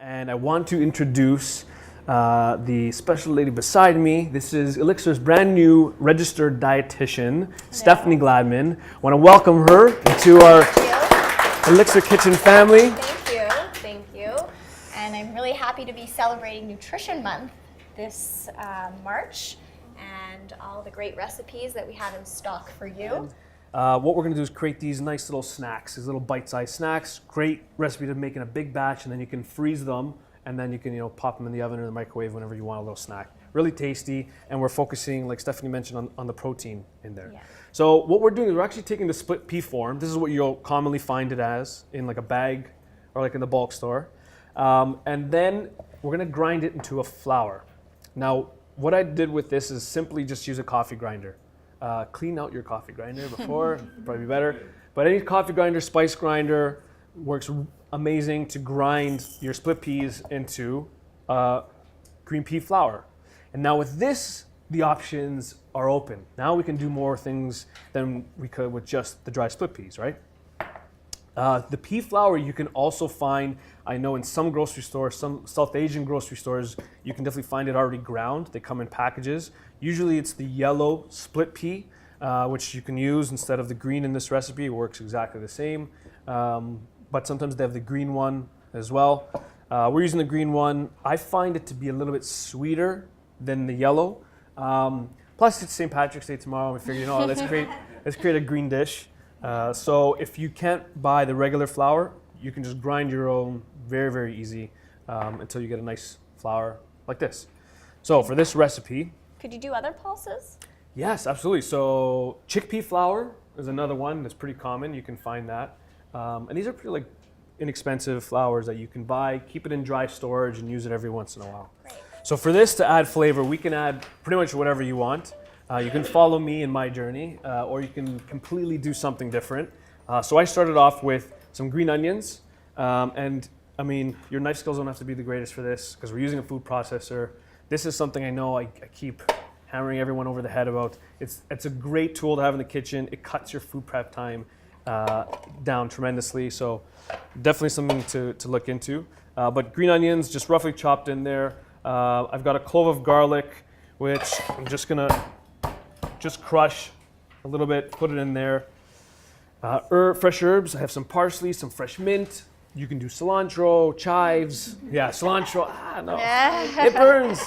and I want to introduce the special lady beside me. This is ELLICSR's brand new registered dietitian, Stephanie Gladman. I want to welcome her to our ELLICSR Kitchen family. Thank you. And I'm really happy to be celebrating Nutrition Month this March and all the great recipes that we have in stock for you. What we're going to do is create these nice little snacks, these little bite-sized snacks. Great recipe to make in a big batch, and then you can freeze them, and then you can pop them in the oven or the microwave whenever you want a little snack. Really tasty, and we're focusing, like Stephanie mentioned, on the protein in there. Yeah. So what we're doing is we're actually taking the split pea form. This is what you'll commonly find it as in like a bag or like in the bulk store. And then we're going to grind it into a flour. Now, what I did with this is simply just use a coffee grinder. Clean out your coffee grinder before, probably be better. But any coffee grinder, spice grinder works amazing to grind your split peas into green pea flour. And now with this, the options are open. Now we can do more things than we could with just the dry split peas, right? The pea flour you can also find, I know in some grocery stores, some South Asian grocery stores, you can definitely find it already ground. They come in packages. Usually it's the yellow split pea, which you can use instead of the green in this recipe. It works exactly the same. But sometimes they have the green one as well. We're using the green one. I find it to be a little bit sweeter than the yellow. Plus it's St. Patrick's Day tomorrow. We figured, let's create a green dish. So if you can't buy the regular flour, you can just grind your own very, very easy until you get a nice flour like this. So for this recipe... Could you do other pulses? Yes, absolutely. So chickpea flour is another one that's pretty common. You can find that. And these are pretty inexpensive flours that you can buy, keep it in dry storage and use it every once in a while. Great. So for this to add flavor, we can add pretty much whatever you want. You can follow me in my journey, or you can completely do something different. So I started off with some green onions. And I mean, your knife skills don't have to be the greatest for this because we're using a food processor. This is something I know I keep hammering everyone over the head about. It's a great tool to have in the kitchen. It cuts your food prep time down tremendously. So definitely something to look into. But green onions, just roughly chopped in there. I've got a clove of garlic, which I'm just gonna crush a little bit, put it in there. Fresh herbs, I have some parsley, some fresh mint. You can do cilantro, chives. Yeah, cilantro, no, it burns.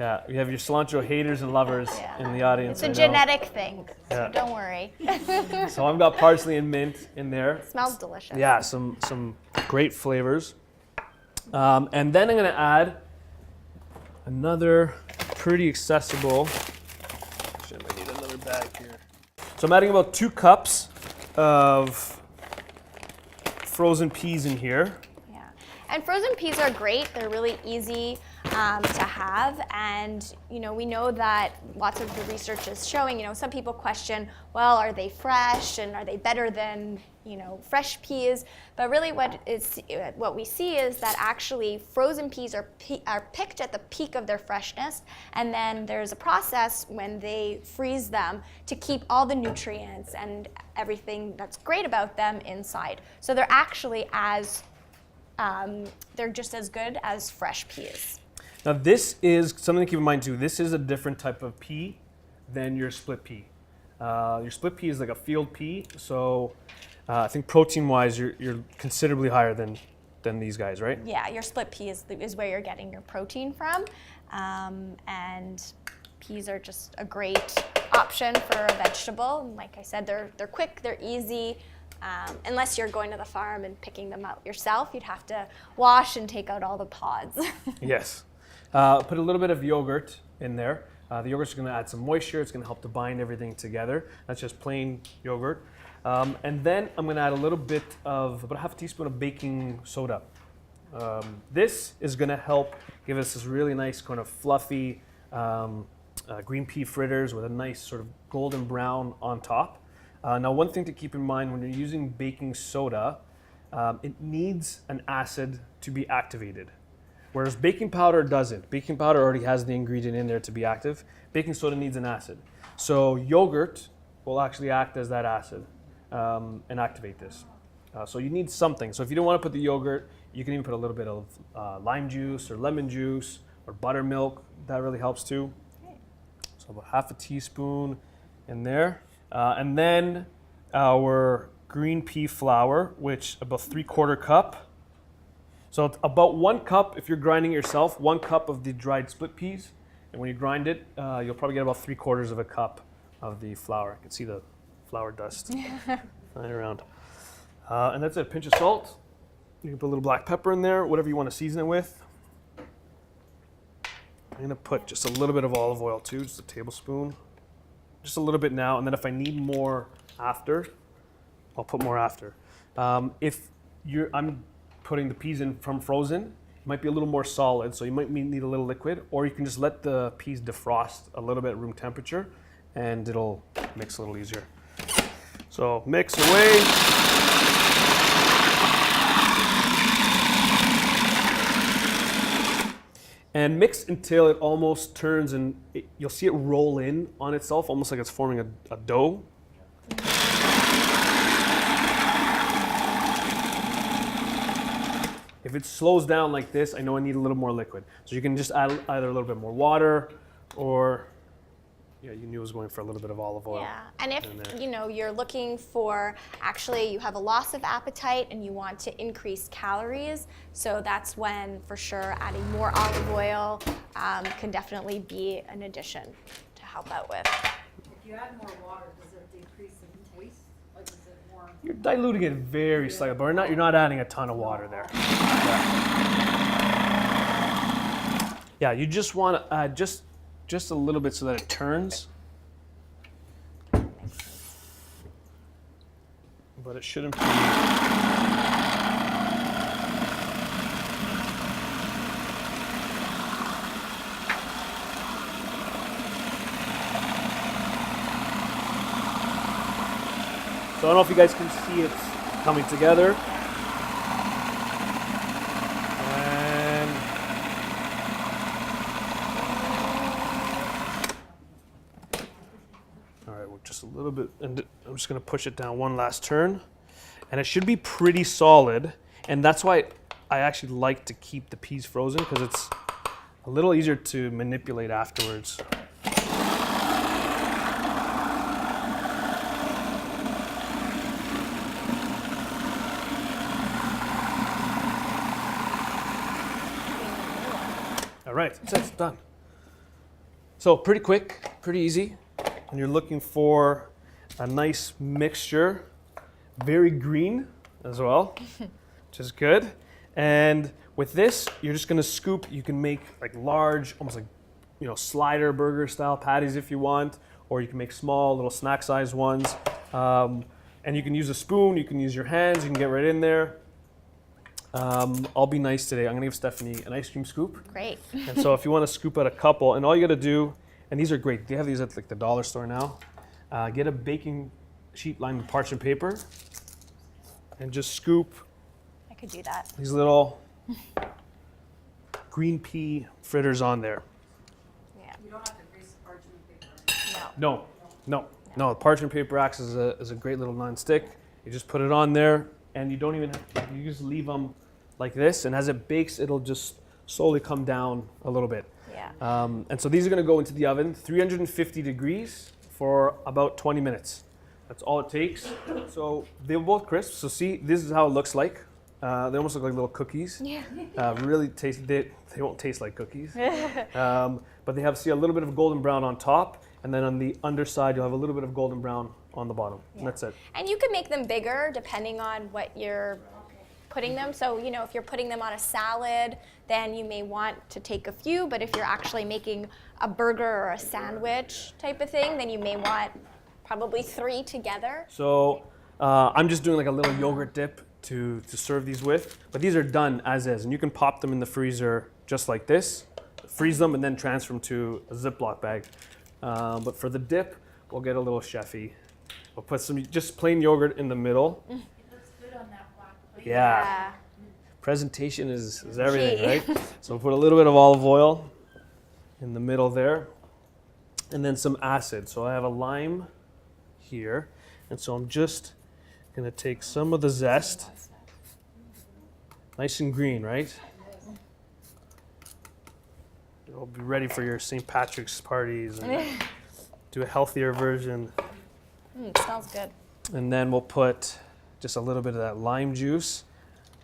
Yeah, you have your cilantro haters and lovers in the audience. It's a genetic thing, so don't worry. So I've got parsley and mint in there. It smells delicious. Yeah, some great flavors. And then I'm gonna add another pretty accessible, actually I might need another bag here. So I'm adding about 2 cups of frozen peas in here. Yeah, and frozen peas are great. They're really easy to have, and we know that lots of the research is showing, some people question, well, are they fresh and are they better than fresh peas? But really what we see is that actually frozen peas are picked at the peak of their freshness, and then there's a process when they freeze them to keep all the nutrients and everything that's great about them inside. So they're actually they're just as good as fresh peas. Now this is something to keep in mind too. This is a different type of pea than your split pea. Your split pea is like a field pea, so I think protein-wise you're considerably higher than these guys, right? Yeah, your split pea is where you're getting your protein from, and peas are just a great option for a vegetable. And like I said, they're quick, they're easy. Unless you're going to the farm and picking them out yourself, you'd have to wash and take out all the pods. Yes. Put a little bit of yogurt in there. The yogurt's going to add some moisture. It's going to help to bind everything together. That's just plain yogurt. And then I'm going to add a little bit of, about half a teaspoon of baking soda. This is going to help give us this really nice kind of fluffy green pea fritters with a nice sort of golden brown on top. Now, one thing to keep in mind when you're using baking soda, it needs an acid to be activated. Whereas baking powder doesn't. Baking powder already has the ingredient in there to be active. Baking soda needs an acid. So yogurt will actually act as that acid and activate this. So you need something. So if you don't want to put the yogurt, you can even put a little bit of lime juice or lemon juice or buttermilk. That really helps too. So about half a teaspoon in there. And then our green pea flour, which about 3/4 cup. So it's about 1 cup if you're grinding it yourself, 1 cup of the dried split peas. And when you grind it, you'll probably get about 3/4 of a cup of the flour. I can see the flour dust flying around. And that's it, a pinch of salt. You can put a little black pepper in there, whatever you want to season it with. I'm gonna put just a little bit of olive oil too, just a tablespoon. Just a little bit now, and then if I need more after, I'll put more after. I'm putting the peas in from frozen, it might be a little more solid, so you might need a little liquid, or you can just let the peas defrost a little bit at room temperature, and it'll mix a little easier. So mix away. And mix until it almost turns and you'll see it roll in on itself, almost like it's forming a dough. If it slows down like this, I know I need a little more liquid. So you can just add either a little bit more water or, yeah, you knew I was going for a little bit of olive oil. Yeah, and if you're looking for, actually you have a loss of appetite and you want to increase calories, so that's when for sure adding more olive oil can definitely be an addition to help out with. If you add more water, does it decrease the taste? Like is it more? You're diluting it very slightly, but you're not adding a ton of water there. Yeah, you just want to add just a little bit so that it turns. But it shouldn't be. So I don't know if you guys can see it's coming together. And all right, well, just a little bit, and I'm just gonna push it down one last turn. And it should be pretty solid, and that's why I actually like to keep the peas frozen, because it's a little easier to manipulate afterwards. All right, it's done. So pretty quick, pretty easy. And you're looking for a nice mixture, very green as well, which is good. And with this, you're just gonna scoop. You can make like large, almost like slider burger style patties if you want, or you can make small little snack size ones. And you can use a spoon, you can use your hands, you can get right in there. I'll be nice today. I'm gonna give Stephanie an ice cream scoop. Great. And so if you want to scoop out a couple, and all you gotta do, and these are great. They have these at like the dollar store now. Get a baking sheet lined with parchment paper, and just scoop I could do that. these little green pea fritters on there. Yeah. You don't have to grease the parchment paper. No. No. The parchment paper acts as a great little non-stick. You just put it on there, and you don't even you just leave them like this, and as it bakes, it'll just slowly come down a little bit. Yeah. And so these are going to go into the oven, 350 degrees for about 20 minutes. That's all it takes. So they're both crisp. So see, this is how it looks like. They almost look like little cookies. Yeah. Really tasty. They won't taste like cookies. But they have, see, a little bit of golden brown on top, and then on the underside, you'll have a little bit of golden brown on the bottom. And that's it. And you can make them bigger depending on what you're putting them. So, if you're putting them on a salad, then you may want to take a few, but if you're actually making a burger or a sandwich type of thing, then you may want probably 3 together. So I'm just doing like a little yogurt dip to serve these with, but these are done as is, and you can pop them in the freezer just like this, freeze them, and then transfer them to a Ziploc bag. But for the dip, we'll get a little chefy. We'll put some just plain yogurt in the middle. It looks good on that black plate. Yeah. Presentation is everything, Key. right? So we'll put a little bit of olive oil in the middle there, and then some acid. So I have a lime here, and so I'm just Gonna take some of the zest. Nice and green, right? It'll be ready for your St. Patrick's parties and do a healthier version. Smells good. And then we'll put just a little bit of that lime juice.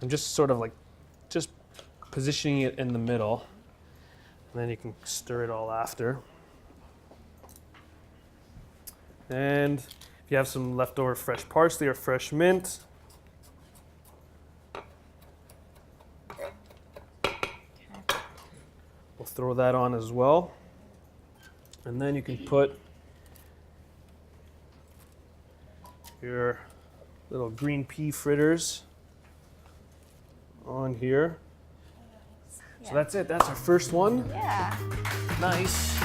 I'm just sort of like just positioning it in the middle. And then you can stir it all after. And if you have some leftover fresh parsley or fresh mint, we'll throw that on as well. And then you can put your little green pea fritters on here. So that's it. That's our first one. Yeah. Nice.